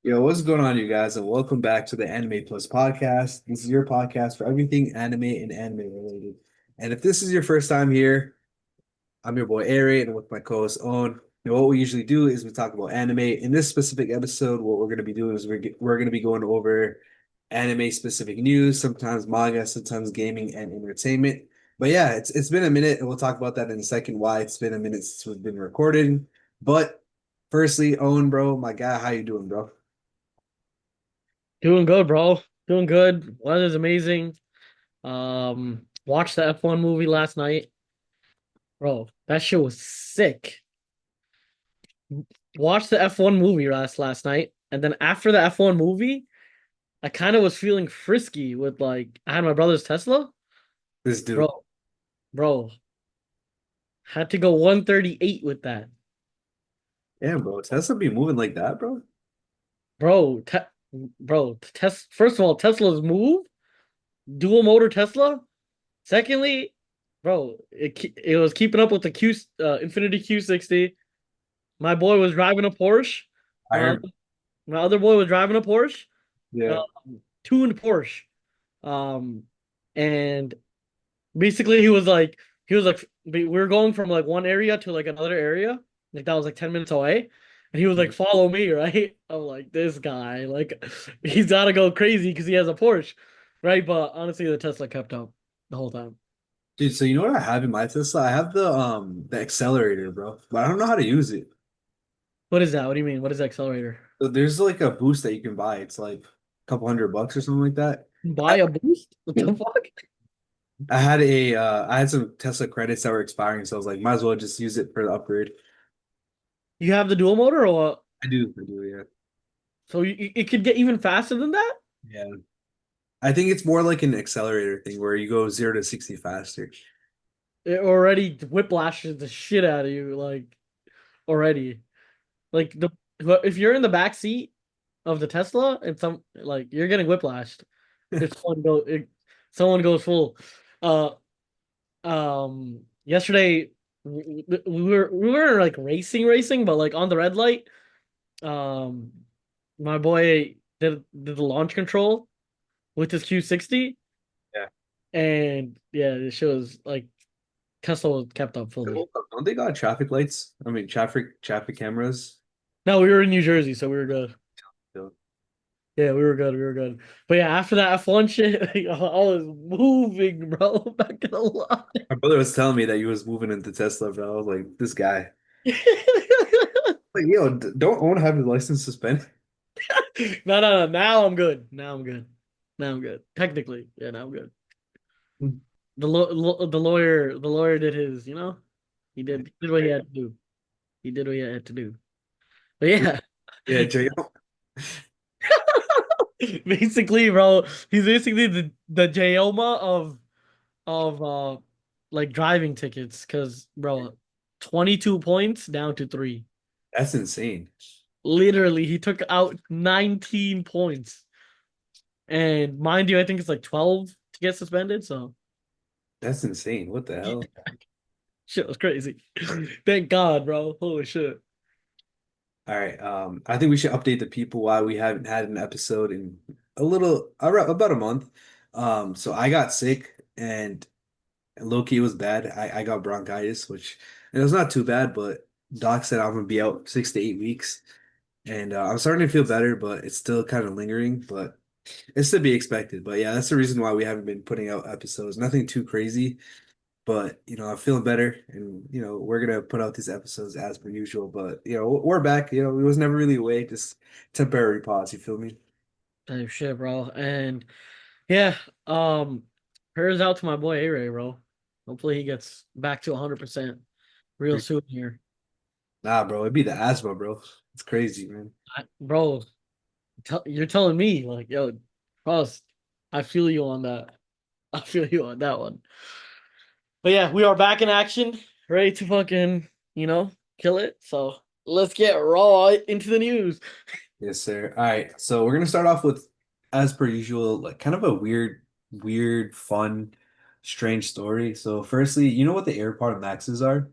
Yo, what's going on, you guys, and welcome back to the Anime Plus podcast. This is your podcast for everything anime and anime related. And if this is your first time here, I'm your boy Aray, and with my co-host Owen. And what we usually do is we talk about anime. In this specific episode, what we're going to be doing is we're going to be going over anime specific news, sometimes manga, sometimes gaming and entertainment. But yeah, it's been a minute, and we'll talk about that in a second. Why it's been a minute since we've been recording. But firstly, Owen, bro, my guy, how you doing, bro? Doing good, bro. Doing good. Weather's amazing. Watched the F1 movie last night. Bro, that shit was sick. Watched the F1 movie last night, and then after the F1 movie, I kind of was feeling frisky with like I had my brother's Tesla. This dude. Bro, bro, had to go 138 with that. Damn, bro. Tesla be moving like that, bro. Bro, te bro, first of all, Tesla's move, dual motor Tesla. Secondly, bro, it was keeping up with the Infinity Q60. My boy was driving a Porsche. I My heard. other, my other boy was driving a Porsche, Yeah. uh, tuned Porsche. Um, and basically he was like we were going from like one area to like another area, like that was like 10 minutes away. And he was like, follow me, right? I'm like, this guy, like, he's gotta go crazy because he has a Porsche, right? But honestly, the Tesla kept up the whole time. Dude, so you know what I have in my Tesla? I have the accelerator, bro. But I don't know how to use it. What is that? What do you mean? What is the accelerator? So there's like a boost that you can buy. It's like a couple $100 or something like that. Buy I, a boost? What the fuck? I had some Tesla credits that were expiring, so I was like, might as well just use it for the upgrade. You have the dual motor or what? I do, yeah. So it could get even faster than that? Yeah. I think it's more like an accelerator thing where you go 0 to 60 faster. It already whiplashes the shit out of you, like already. Like the if you're in the back seat of the Tesla and some like you're getting whiplashed. If someone goes full. Uh Yesterday we were like racing, but like on the red light. Um my boy did the launch control with his Q60, Yeah. and yeah, it shows like Tesla was kept up fully. Hold up. Don't they got traffic lights? I mean, traffic cameras. No, we were in New Jersey, so we were good. So, Yeah, we were good. We were good. But yeah, after that F1 shit, like, I was moving, bro. Not gonna lie. my brother was telling me that he was moving into Tesla, bro. I was like, this guy. Like, yo, don't own have your license suspended. No, no, no. Now I'm good. Now I'm good. Now I'm good. Technically, yeah. Now I'm good. The lawyer did his. He did what he had to do. He did what he had to do. But yeah, Yeah, Jay. basically, bro, he's basically the Jayoma of like driving tickets, because bro, 22 points down to 3. That's insane. Literally, he took out 19 points. And mind you, I think it's like 12 to get suspended. So That's insane. What the hell? shit was crazy. Thank God, bro. Holy shit. All right. I think we should update the people why we haven't had an episode in about a month. So I got sick and low-key was bad. I got bronchitis, which it was not too bad, but doc said I'm gonna be out 6 to 8 weeks. And I'm starting to feel better, but it's still kind of lingering, but it's to be expected. But yeah, that's the reason why we haven't been putting out episodes. Nothing too crazy, but I'm feeling better, and we're gonna put out these episodes as per usual. But we're back. It was never really away, just temporary pause. You feel me? Type shit, bro. And yeah, um, prayers out to my boy A-Ray, bro. Hopefully he gets back to 100% real soon here. Nah, bro, it'd be the asthma, bro. It's crazy, man. Bro, you're telling me, like, yo, Ross, I feel you on that. I feel you on that one. But yeah, we are back in action, ready to fucking, kill it. So let's get raw into the news. Yes, sir. All right, so we're gonna start off with, as per usual, like kind of a weird, fun, strange story. So, firstly, you know what the AirPod Maxes are?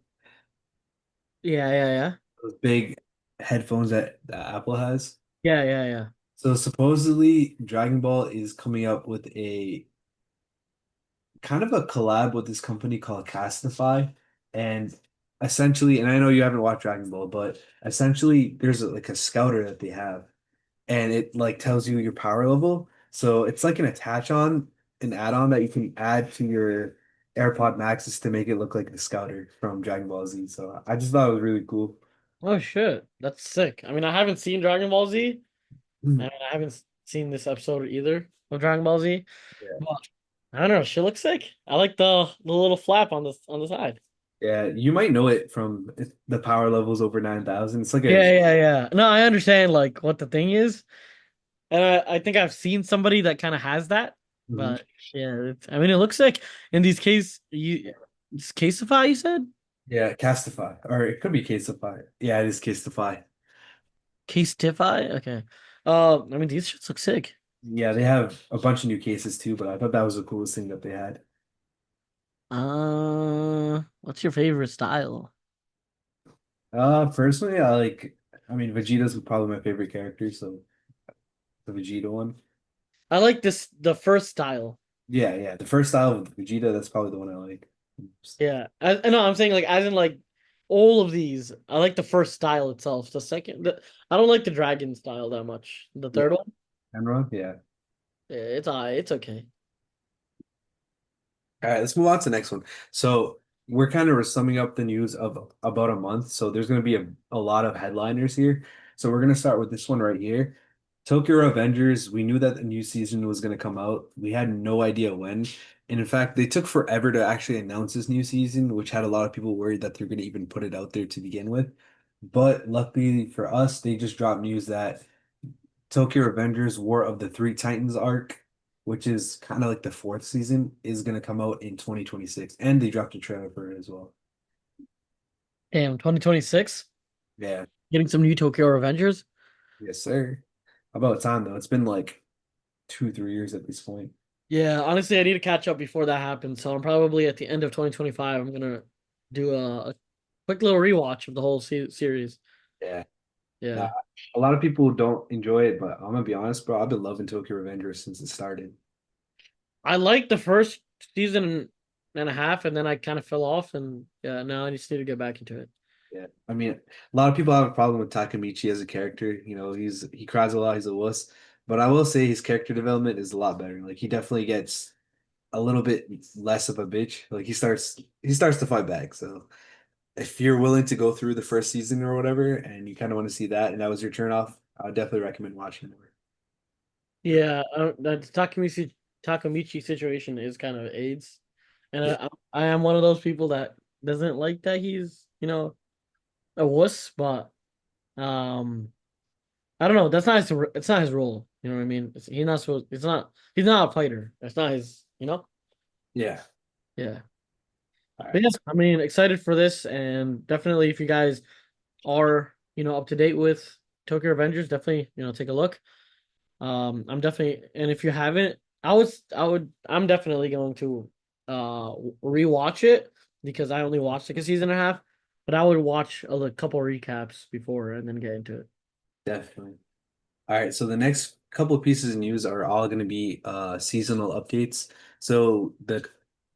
Yeah, yeah, yeah. Those big headphones that Apple has. Yeah, yeah, yeah. So supposedly Dragon Ball is coming up with a kind of a collab with this company called Casetify, and essentially, and I know you haven't watched Dragon Ball, but essentially there's like a scouter that they have, and it like tells you your power level. So it's like an add-on that you can add to your AirPod Maxes to make it look like the scouter from Dragon Ball Z. So I just thought it was really cool. Oh shit, that's sick. I mean, I haven't seen Dragon Ball Z, Mm. and I haven't seen this episode either of Dragon Ball Z. Yeah. But I don't know, she looks sick. I like the little flap on the side. Yeah, you might know it from the power levels over 9,000. It's like a Yeah, yeah, yeah. No, I understand like what the thing is, and I think I've seen somebody that kind of has that. Mhm. But yeah, I mean, it looks like in these it's Caseify, you said? Yeah, Castify, or it could be Casetify. Yeah, it is Casetify. Casetify? Okay. I mean, these shits look sick. Yeah, they have a bunch of new cases too, but I thought that was the coolest thing that they had. What's your favorite style? Personally, I mean, Vegeta's probably my favorite character, so the Vegeta one. I like the first style. Yeah, yeah, the first style of Vegeta, that's probably the one I like. Yeah. I know I'm saying like as in like all of these. I like the first style itself. I don't like the dragon style that much. The Yeah, third one, Enron, yeah. yeah, it's alright, it's okay. All right, let's move on to the next one. So we're kind of summing up the news of about a month. So there's going to be a lot of headliners here. So we're going to start with this one right here. Tokyo Avengers, we knew that the new season was going to come out. We had no idea when. And in fact, they took forever to actually announce this new season, which had a lot of people worried that they're going to even put it out there to begin with. But luckily for us, they just dropped news that Tokyo Avengers War of the Three Titans arc, which is kind of like the fourth season, is going to come out in 2026. And they dropped a trailer for it as well. Damn, 2026, Yeah. getting some new Tokyo Revengers. Yes, sir. About time, though. It's been like 2, 3 years at this point. Yeah, honestly, I need to catch up before that happens. So I'm probably at the end of 2025. I'm gonna do a quick little rewatch of the whole series. Yeah. Nah, Yeah, a lot of people don't enjoy it, but I'm gonna be honest, bro. I've been loving Tokyo Revengers since it started. I liked the first season and a half, and then I kind of fell off, and yeah, now I just need to get back into it. Yeah. I mean, a lot of people have a problem with Takamichi as a character. He cries a lot, he's a wuss. But I will say his character development is a lot better. Like he definitely gets a little bit less of a bitch. Like he starts to fight back. So if you're willing to go through the first season or whatever, and you kind of want to see that, and that was your turn off, I would definitely recommend watching more. Yeah, the Takamichi situation is kind of AIDS, and Yeah, I am one of those people that doesn't like that he's a wuss, but um. I don't know. That's not his. It's not his role. You know what I mean? He's not supposed. It's not. He's not a fighter. That's not his. You know. yeah. Yeah. All But right. yeah, I mean, excited for this, and definitely if you guys are up to date with Tokyo Avengers, definitely take a look. I'm definitely, and if you haven't, I'm definitely going to rewatch it because I only watched like a season and a half, but I would watch a couple recaps before and then get into it. Definitely. All right, so the next couple of pieces of news are all going to be seasonal updates. So the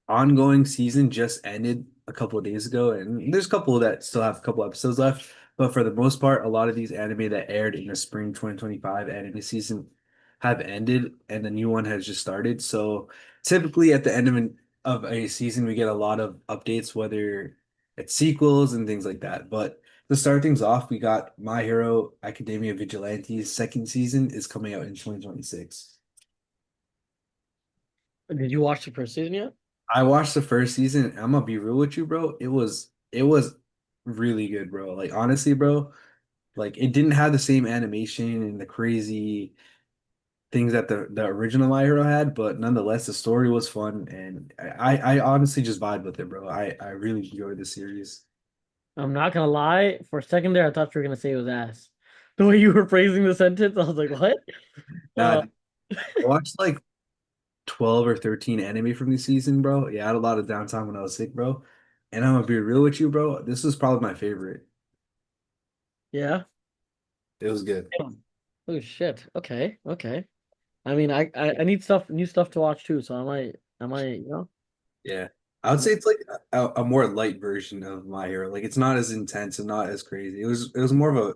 ongoing season just ended a couple of days ago, and there's a couple that still have a couple episodes left. But for the most part, a lot of these anime that aired in the spring 2025 anime season have ended, and the new one has just started. So typically at the end of a season, we get a lot of updates, whether it's sequels and things like that. But to start things off, we got My Hero Academia Vigilantes second season is coming out in 2026. Did you watch the first season yet? I watched the first season. I'm gonna be real with you, bro. It was really good, bro. Like honestly, bro, like it didn't have the same animation and the crazy things that the original My Hero had, but nonetheless, the story was fun and I honestly just vibed with it, bro. I really enjoyed the series. I'm not gonna lie. For a second there, I thought you were gonna say it was ass. The way you were phrasing the sentence, I was like, "What?" Now, Uh, I watched like 12 or 13 anime from the season, bro. Yeah, I had a lot of downtime when I was sick, bro. And I'm gonna be real with you, bro. This was probably my favorite. yeah. It was good. Oh shit. Okay. Okay. I mean, I need new stuff to watch too. So I might. Yeah. I would say it's like a more light version of My Hero. Like it's not as intense and not as crazy. It was more of a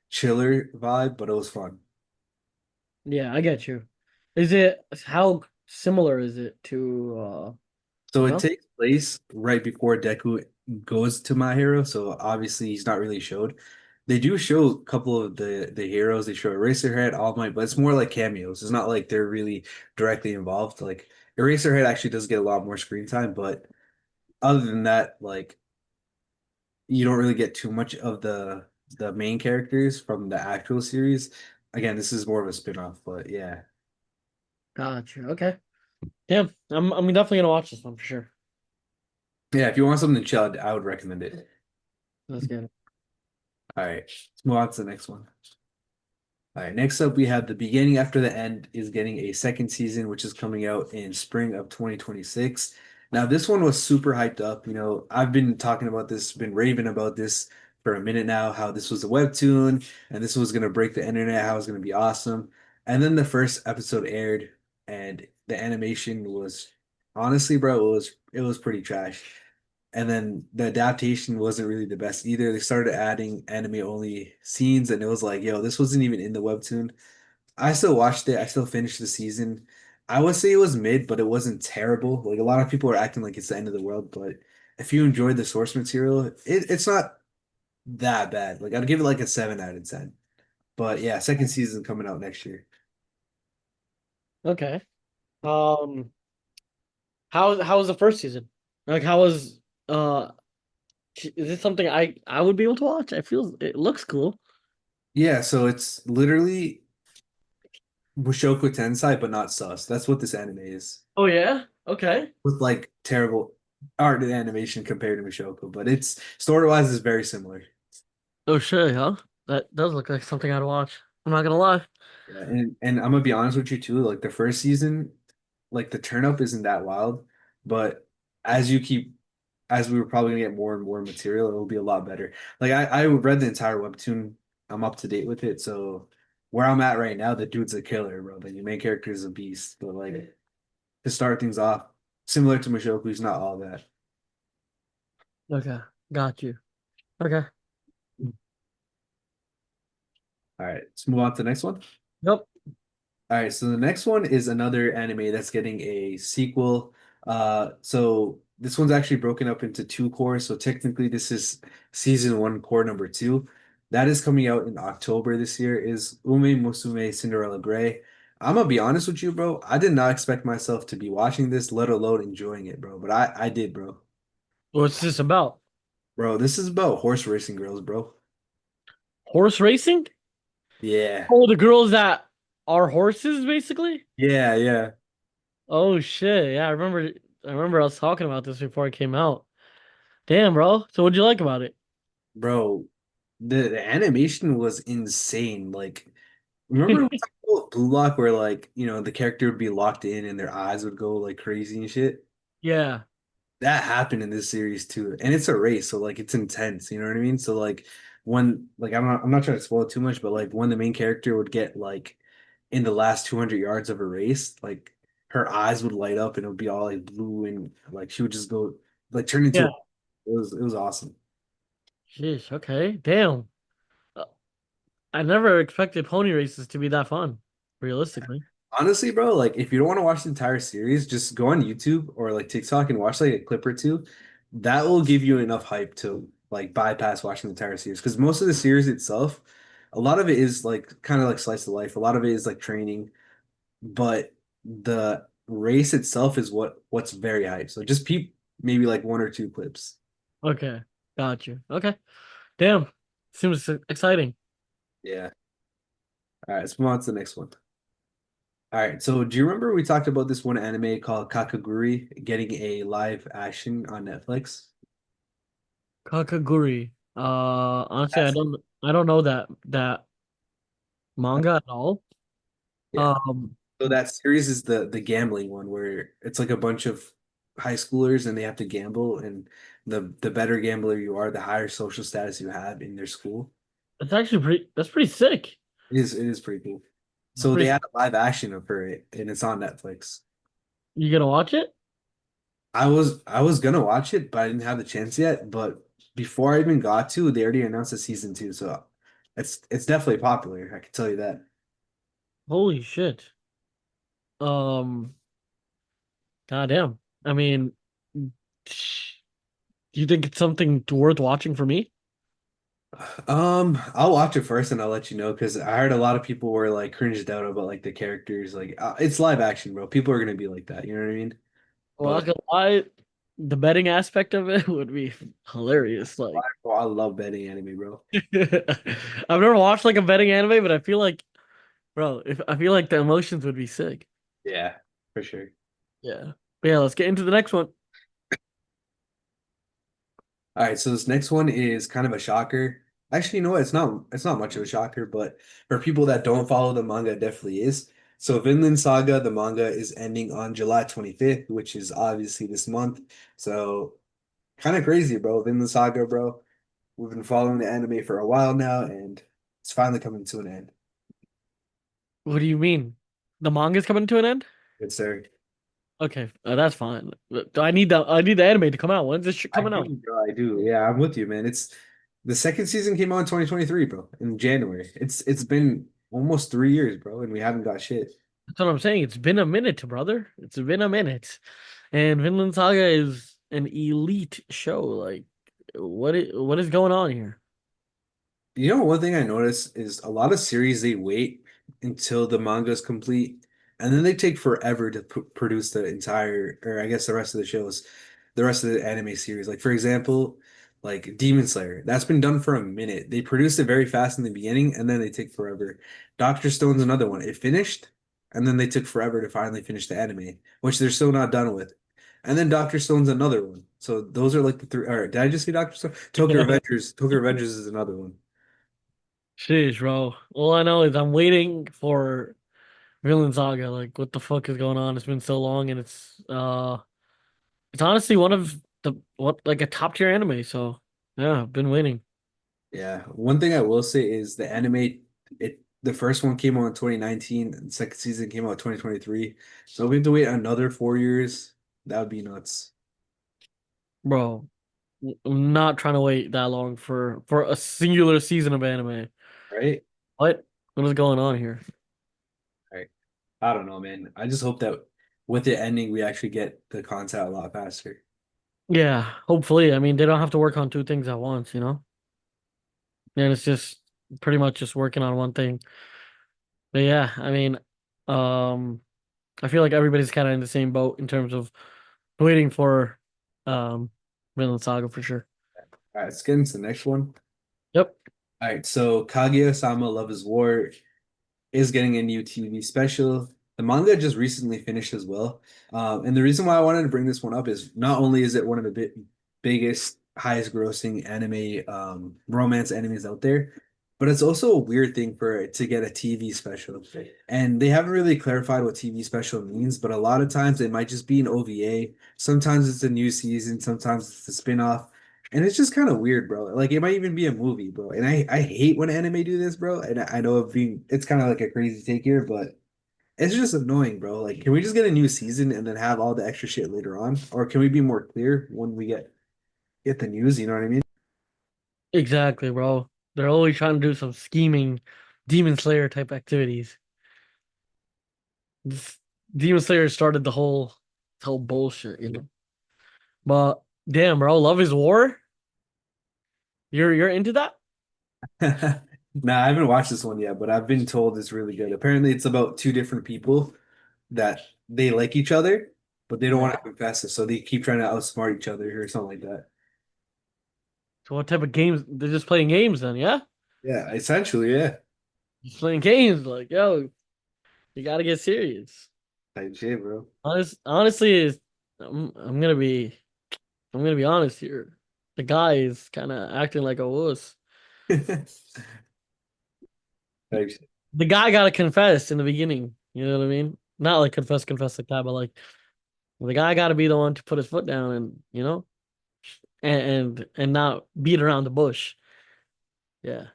chiller vibe, but it was fun. Yeah, I get you. Is it how similar is it to So it Vel? takes place right before Deku goes to My Hero, so obviously he's not really showed. They do show a couple of the heroes. They show Eraserhead, All Might, but it's more like cameos. It's not like they're really directly involved. Like Eraserhead actually does get a lot more screen time, but other than that, like you don't really get too much of the main characters from the actual series. Again, this is more of a spin-off, but yeah. Gotcha. Okay. Damn. I'm definitely gonna watch this one for sure. Yeah, if you want something chill, I would recommend it. That's good. All right, let's move on to the next one. All right, next up we have The Beginning After the End is getting a second season, which is coming out in spring of 2026. Now, this one was super hyped up. I've been talking about this, been raving about this for a minute now, how this was a webtoon and this was going to break the internet, how it was going to be awesome. And then the first episode aired, and the animation was honestly, bro, it was pretty trash. And then the adaptation wasn't really the best either. They started adding anime only scenes, and it was like, yo, this wasn't even in the webtoon. I still watched it. I still finished the season. I would say it was mid, but it wasn't terrible. Like a lot of people are acting like it's the end of the world, but if you enjoyed the source material, it's not that bad. Like I'd give it like a 7 out of 10. But yeah, second season coming out next year. Okay. Um, how was the first season? Like, how was is this something I would be able to watch? It looks cool. Yeah, so it's literally Mushoku Tensei, but not sus. That's what this anime is. Oh yeah. Okay. With like terrible art and animation compared to Mushoku, but it's story-wise is very similar. Oh shit, huh? That does look like something I'd watch. I'm not gonna lie. Yeah, and I'm gonna be honest with you too, like the first season, like the turn up isn't that wild, but as you keep as we were probably gonna get more and more material, it will be a lot better. Like I read the entire webtoon. I'm up to date with it, so where I'm at right now, the dude's a killer, bro. The main character is a beast, but like to start things off, similar to Mushoku, he's not all that. Okay, got you. Okay. All right, let's move on to the next one. Yep. All right, so the next one is another anime that's getting a sequel. So this one's actually broken up into two cores. So technically, this is season one, core number two. That is coming out in October this year. Is Ume Musume Cinderella Gray. I'm gonna be honest with you, bro. I did not expect myself to be watching this, let alone enjoying it, bro. But I did, bro. What's this about? Bro, this is about horse racing girls, bro. Horse racing? Yeah, Oh, the girls that are horses, basically? yeah, yeah, Oh shit. Yeah, I remember us talking about this before it came out. Damn, bro. So what'd you like about it? bro. The animation was insane. Like. Remember we talked about Blue Lock where like, the character would be locked in and their eyes would go like crazy and shit? Yeah. That happened in this series too. And it's a race, so like it's intense, you know what I mean? So like when like I'm not trying to spoil it too much, but like when the main character would get like in the last 200 yards of a race, like her eyes would light up and it would be all like blue and like she would just go like turn into Yeah. it was awesome. Sheesh, okay. Damn. Uh, I never expected pony races to be that fun, realistically. Honestly, bro, like if you don't want to watch the entire series, just go on YouTube or like TikTok and watch like a clip or two. That will give you enough hype to like bypass watching the entire series. Because most of the series itself, a lot of it is like kind of like slice of life. A lot of it is like training, but the race itself is what's very hype. So just peep maybe like one or two clips. Okay. Got you. Okay. Damn. Seems exciting. Yeah. All right, let's move on to the next one. All right, so do you remember we talked about this one anime called Kakegurui getting a live action on Netflix? Kakegurui. Honestly, I That's don't I don't know that manga at all. yeah. Um, So that series is the gambling one where it's like a bunch of high schoolers and they have to gamble, and the better gambler you are, the higher social status you have in their school. that's pretty sick. It is pretty cool. It's So they pretty had cool. a live action of it, and it's on Netflix. You gonna watch it? I was gonna watch it, but I didn't have the chance yet. But before I even got to, they already announced a season two, so it's definitely popular. I can tell you that. Holy shit. Um, goddamn. I mean, do you think it's something worth watching for me? I'll watch it first and I'll let you know because I heard a lot of people were like cringed out about like the characters. Like it's live action, bro. People are gonna be like that. You know what I mean? Well, But not gonna lie, the betting aspect of it would be hilarious. Like, I love betting anime, bro. I've never watched like a betting anime, but I feel like, bro, if I feel like the emotions would be sick. Yeah, for sure. Yeah. But yeah, let's get into the next one. All right, so this next one is kind of a shocker. Actually, you know what? It's not much of a shocker, but for people that don't follow the manga, it definitely is. So Vinland Saga, the manga is ending on July 25th, which is obviously this month. So kind of crazy, bro. Vinland Saga, bro. We've been following the anime for a while now, and it's finally coming to an end. What do you mean? The manga's coming to an end? Good sir. Okay, that's fine. But I need the anime to come out. When's this shit I coming out? do, bro. I do. Yeah, I'm with you, man. It's the second season came out in 2023, bro, in January. It's been almost 3 years, bro, and we haven't got shit. That's what I'm saying. It's been a minute, brother. It's been a minute. And Vinland Saga is an elite show. Like, what is going on here? You know, one thing I noticed is a lot of series they wait until the manga is complete, and then they take forever to produce the entire, or I guess the rest of the shows, the rest of the anime series. Like for example, like Demon Slayer, that's been done for a minute. They produced it very fast in the beginning, and then they take forever. Doctor Stone's another one. It finished, and then they took forever to finally finish the anime, which they're still not done with. And then Doctor Stone's another one. So those are like the three. All right, did I just see Doctor Stone? Tokyo Revengers. Tokyo Revengers is another one. Sheesh, bro. All I know is I'm waiting for Vinland Saga. Like, what the fuck is going on? It's been so long, and it's honestly one of the what like a top tier anime. So yeah, I've been waiting. Yeah, one thing I will say is the anime, the first one came out in 2019, and the second season came out in 2023. So we have to wait another 4 years. That would be nuts, Bro, I'm not trying to wait that long for a singular season of anime. right? What? What is going on here? Right. I don't know, man. I just hope that with it ending, we actually get the content a lot faster. Yeah, hopefully. I mean, they don't have to work on two things at once, you know? And it's just pretty much just working on one thing. But yeah, I mean, um, I feel like everybody's kind of in the same boat in terms of waiting for um Vinland Saga for sure. All right, let's get into the next one. Yep. All right, so Kaguya-sama Love is War is getting a new TV special. The manga just recently finished as well. And the reason why I wanted to bring this one up is not only is it one of the biggest, highest grossing anime, romance animes out there, but it's also a weird thing for it to get a TV special. And they haven't really clarified what TV special means, but a lot of times it might just be an OVA. Sometimes it's a new season, sometimes it's a spin-off. And it's just kind of weird, bro. Like it might even be a movie, bro. And I hate when anime do this, bro. And I know it's kind of like a crazy take here, but it's just annoying, bro. Like, can we just get a new season and then have all the extra shit later on? Or can we be more clear when we get the news? You know what I mean? Exactly, bro. They're always trying to do some scheming Demon Slayer type activities. This Demon Slayer started the whole bullshit, you know. But damn, bro, Love is War? You're into that? Nah, I haven't watched this one yet, but I've been told it's really good. Apparently, it's about two different people that they like each other, but they don't Yeah. want to confess it, so they keep trying to outsmart each other or something like that. So what type of games? They're just playing games then, yeah? Yeah, essentially, yeah. Just playing games, like, yo, you gotta get serious. Type shit, bro. Honestly, I'm gonna be honest here. The guy is kind of acting like a wuss. Type shit. The guy gotta confess in the beginning. You know what I mean? Not like confess like that, but like the guy gotta be the one to put his foot down and and not beat around the bush. Yeah.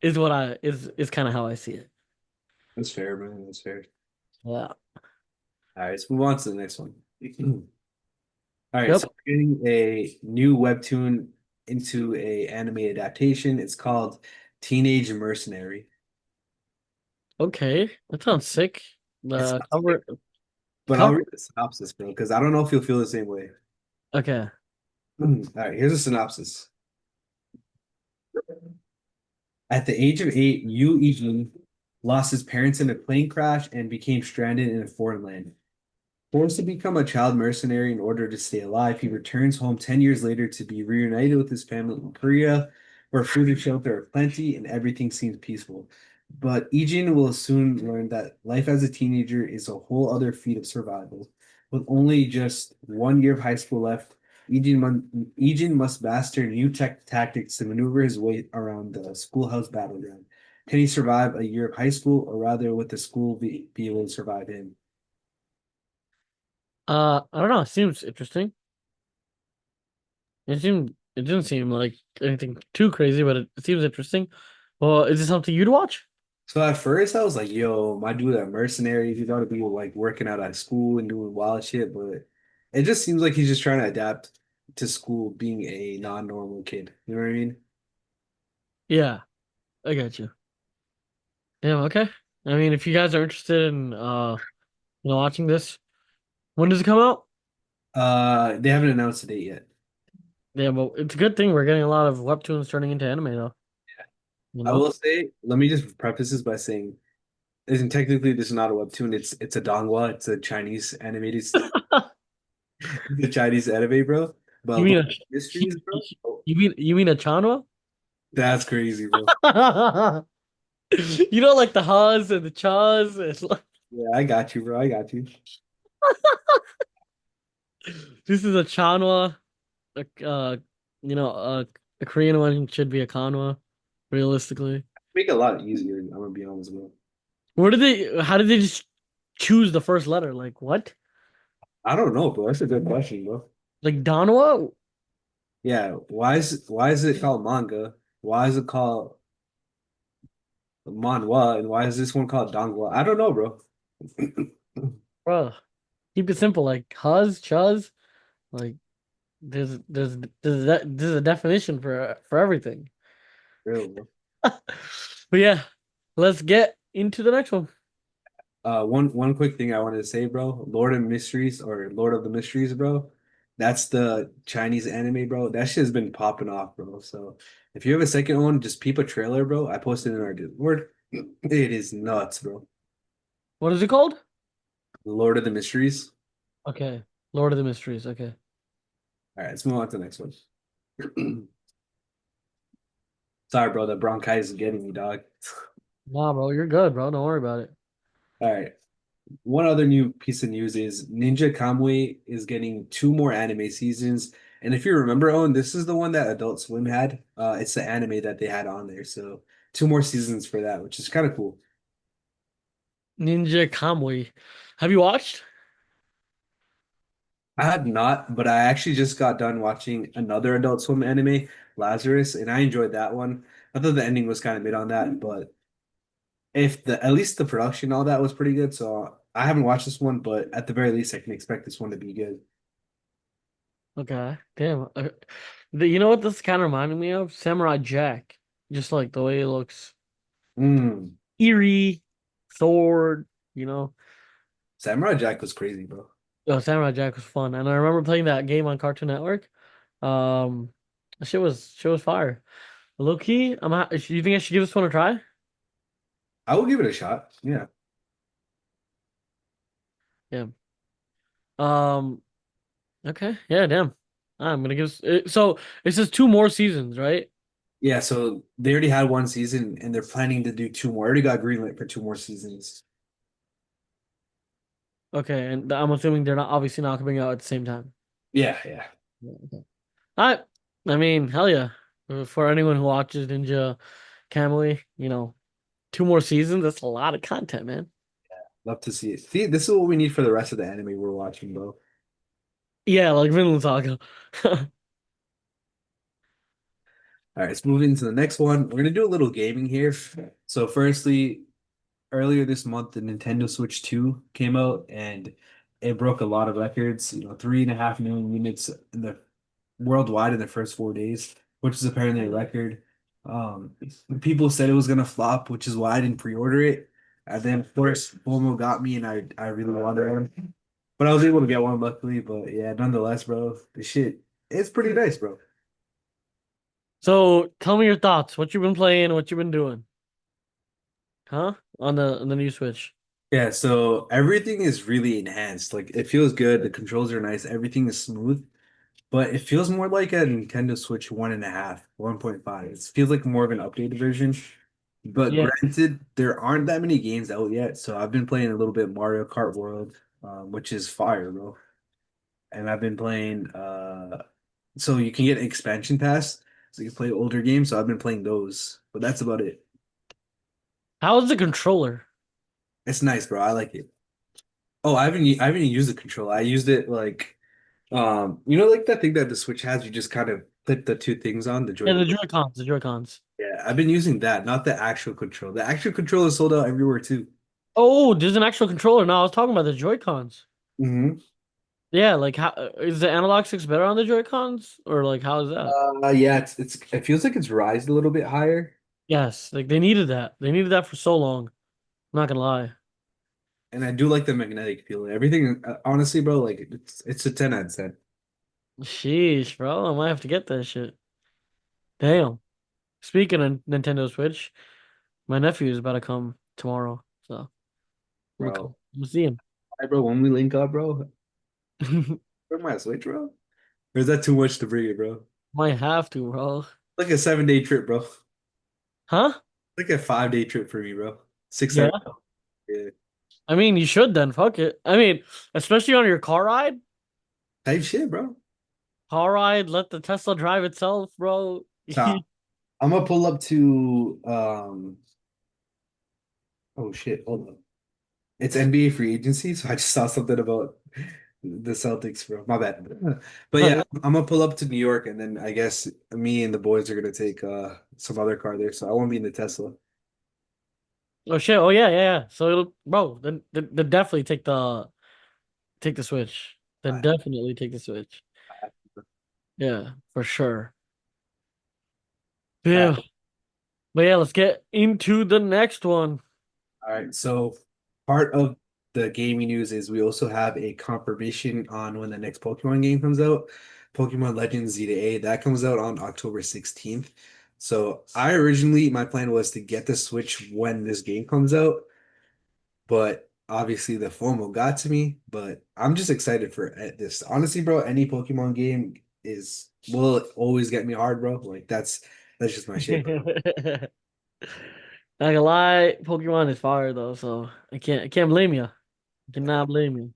is what I is kind of how I see it. That's fair, man. That's fair. Yeah. All right, let's move on to the next one. All right, Yep. so we're getting a new webtoon into a anime adaptation. It's called Teenage Mercenary. Okay. That sounds sick. It's The not sick, cover the but I'll cover. read the synopsis, bro, because I don't know if you'll feel the same way. Okay. All right, here's a synopsis. At the age of 8, Yu Ijin lost his parents in a plane crash and became stranded in a foreign land. Forced to become a child mercenary in order to stay alive, he returns home 10 years later to be reunited with his family in Korea, where food and shelter are plenty and everything seems peaceful. But Ijin will soon learn that life as a teenager is a whole other feat of survival. With only just 1 year of high school left, Ijin must master new tactics to maneuver his way around the schoolhouse battleground. Can he survive a year of high school, or rather, would the school be able to survive him? I don't know. It seems interesting. It didn't seem like anything too crazy, but it seems interesting. Well, is this something you'd watch? So at first I was like, yo, my dude at Mercenary, he gotta be like working out at school and doing wild shit, but it just seems like he's just trying to adapt to school being a non-normal kid. You know what I mean? Yeah, I got you. Yeah, okay. I mean, if you guys are interested in watching this, when does it come out? They haven't announced a date yet. Yeah, but it's a good thing we're getting a lot of webtoons turning into anime though, you I know? will say, let me just preface this by saying, isn't technically this is not a webtoon, it's a donghua, it's a Chinese animated the Chinese anime, bro. But You mean Lord a of Mysteries, bro. Oh, you mean a chanwa? that's crazy, bro. You know, like the ha's and the cha's and like Yeah, I got you, bro. I got you. this is a chanwa. A, a Korean one should be a kanwa, realistically. Make it a lot easier, I'm gonna be honest, bro. How did they just choose the first letter? Like what? I don't know, bro. That's a good question, bro. Like Danwa? Yeah, why is it called manga? Why is it called manhwa? And why is this one called donghua? I don't know, bro. Bro, keep it simple. Like huz, chuz. Like there's a definition for everything. Real, bro. But yeah, let's get into the next one. One quick thing I wanted to say, bro. Lord of Mysteries or Lord of the Mysteries, bro. That's the Chinese anime, bro. That shit has been popping off, bro. So if you have a second one, just peep a trailer, bro. I posted in our Discord. It is nuts, bro. What is it called? Lord of the Mysteries. Okay. Lord of the Mysteries. Okay. All right, let's move on to the next one. Sorry, bro. The bronchitis is getting me, dog. Nah, bro, you're good, bro. Don't worry about it. All right. One other new piece of news is Ninja Kamui is getting two more anime seasons. And if you remember, Owen, this is the one that Adult Swim had. It's the anime that they had on there. So two more seasons for that, which is kind of cool. Ninja Kamui. Have you watched? I had not, but I actually just got done watching another Adult Swim anime, Lazarus, and I enjoyed that one. I thought the ending was kind of mid on that, but if the at least the production, all that was pretty good. So I haven't watched this one, but at the very least, I can expect this one to be good. Okay. Damn. You know what this kind of reminded me of? Samurai Jack. Just like the way it looks. Mm. Eerie, sword, you know. Samurai Jack was crazy, bro. Oh, Samurai Jack was fun. And I remember playing that game on Cartoon Network. Um, shit was fire. Low key, you think I should give this one a try? I will give it a shot. Yeah. Yeah. Um, okay. Yeah, damn. I'm gonna so it says two more seasons, right? Yeah, so they already had one season and they're planning to do two more. Already got greenlit for two more seasons. Okay, and I'm assuming they're not obviously not coming out at the same time. Yeah, yeah. Yeah, okay. I I mean, hell yeah. For anyone who watches Ninja Kamui, two more seasons, that's a lot of content, man. Love to see it. See, this is what we need for the rest of the anime we're watching, bro. Yeah, like Vinland Saga. All right, let's move into the next one. We're gonna do a little gaming here. So, firstly, earlier this month, the Nintendo Switch 2 came out, and it broke a lot of records. 3.5 million units in the worldwide in the first 4 days, which is apparently a record. Um, People said it was gonna flop, which is why I didn't pre-order it. And then, of course, FOMO got me, and I really wanted one, but I was able to get one luckily. But yeah, nonetheless, bro, the shit it's pretty nice, bro. So tell me your thoughts. What you been playing? What you been doing? Huh? On the new Switch. Yeah, so everything is really enhanced. Like it feels good. The controls are nice. Everything is smooth, but it feels more like a Nintendo Switch 1.5, 1.5. It feels like more of an updated version. But Yeah. granted, there aren't that many games out yet. So I've been playing a little bit Mario Kart World, which is fire, bro. And I've been playing so you can get an expansion pass, so you can play older games. So I've been playing those, but that's about it. How's the controller? It's nice, bro. I like it. Oh, I haven't even used the controller. I used it like like that thing that the Switch has, you just kind of clip the two things on the Yeah, joy. the Joy-Cons, the Joy-Cons. Yeah, I've been using that, not the actual control. The actual controller is sold out everywhere too. Oh, there's an actual controller. No, I was talking about the Joy-Cons. hmm Yeah, like how is the analog sticks better on the Joy-Cons? Or like how is that? yeah, it feels like it's rised a little bit higher, Yes, like they needed that. They needed that for so long. I'm not gonna lie. and I do like the magnetic feel. Everything, honestly, bro, like it's a 10 out of 10. Sheesh, bro. I might have to get that shit. Damn. Speaking of Nintendo Switch, my nephew is about to come tomorrow. So Bro. I'm gonna see him. Hey, bro, when we link up, bro, bring my Switch, bro. Or is that too much to bring it, bro? Might have to, bro. Like a 7 day trip, bro. Huh? Like a 5 day trip for me, bro. Six, Yeah. 7. Yeah. I mean, you should then. Fuck it. I mean, especially on your car ride. Type shit, bro. Car ride, let the Tesla drive itself, bro. So I'm gonna pull up to oh shit, hold on. It's NBA free agency, so I just saw something about the Celtics, bro. My bad. But yeah, I'm gonna pull up to New York and then I guess me and the boys are gonna take some other car there. So I won't be in the Tesla. Oh shit. Oh yeah, yeah, yeah. So it'll, bro. Then definitely take the Switch. Then I, definitely take the Switch. Yeah, for sure. I, Yeah. But yeah, let's get into the next one. all right, so part of the gaming news is we also have a confirmation on when the next Pokemon game comes out. Pokemon Legends Z-A. That comes out on October 16th. So I originally, my plan was to get the Switch when this game comes out, but obviously the FOMO got to me. But I'm just excited for this. Honestly, bro, any Pokemon game is will always get me hard, bro. Like that's just my shit, bro. Not gonna lie, Pokemon is fire though, so I can't blame you. I cannot blame you.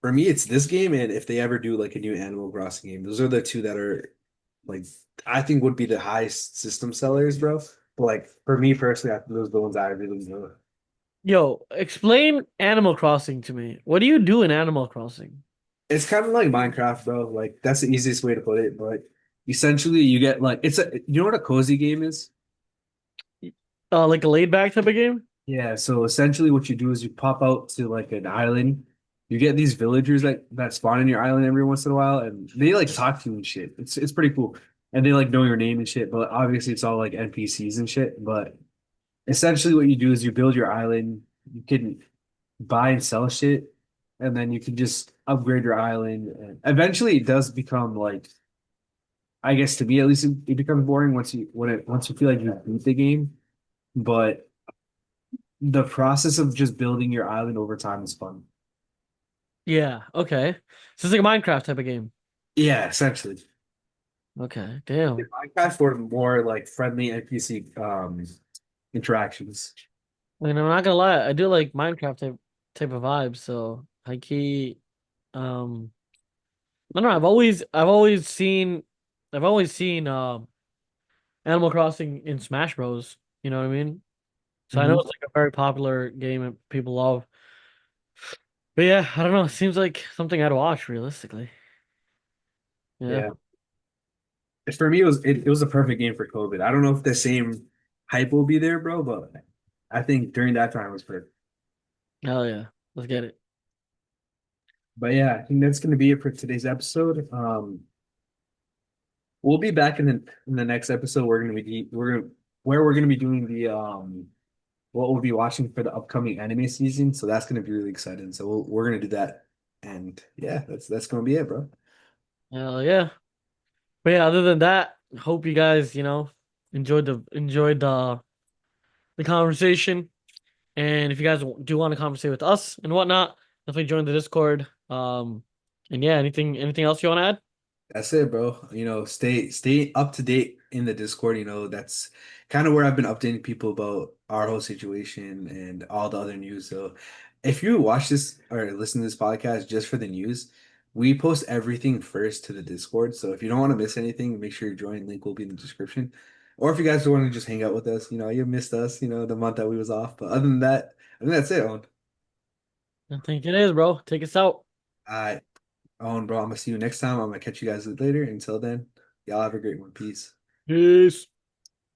For me, it's this game, and if they ever do like a new Animal Crossing game, those are the two that are like I think would be the highest system sellers, bro. But like for me personally, I think those are the ones I really know. Yo, explain Animal Crossing to me. What do you do in Animal Crossing? It's kind of like Minecraft, bro. Like that's the easiest way to put it. But essentially, you get like you know what a cozy game is? Like a laid back type of game? Yeah. So essentially, what you do is you pop out to like an island. You get these villagers that spawn in your island every once in a while, and they like talk to you and shit. It's pretty cool, and they like know your name and shit. But obviously, it's all like NPCs and shit. But essentially, what you do is you build your island. You can buy and sell shit, and then you can just upgrade your island. And eventually, it does become like, I guess to me at least, it becomes boring once you feel like you beat the game. But the process of just building your island over time is fun. Yeah, okay. So it's like a Minecraft type of game. Yeah, essentially. Okay, Yeah, damn. Minecraft for more like friendly NPC interactions. I mean, I'm not gonna lie, I do like Minecraft type of vibes, so high key, um I don't know, I've always seen Animal Crossing in Smash Bros. You know what I mean? So I know hmm it's like a very popular game and people love. But yeah, I don't know. It seems like something I'd watch realistically. Yeah. Yeah. For me, it was a perfect game for COVID. I don't know if the same hype will be there, bro, but I think during that time it was perfect. Hell yeah. Let's get it. But yeah, I think that's gonna be it for today's episode. We'll be back in the next episode. We're gonna be doing the what we'll be watching for the upcoming anime season. So that's gonna be really exciting. So we're gonna do that, and yeah, that's gonna be it, bro. Hell yeah. But yeah, other than that, hope you guys, enjoyed the conversation. And if you guys do want to conversate with us and whatnot, definitely join the Discord. And yeah, anything else you want to add? That's it, bro. Stay up to date in the Discord. That's kind of where I've been updating people about our whole situation and all the other news. So if you watch this or listen to this podcast just for the news, we post everything first to the Discord. So if you don't want to miss anything, make sure you join. Link will be in the description. Or if you guys want to just hang out with us, you missed us, the month that we was off. But other than that, I think that's it, Owen. I think it is, bro. Take us out. I Owen, bro, I'm gonna see you next time. I'm gonna catch you guys later. Until then, y'all have a great one. Peace. Peace.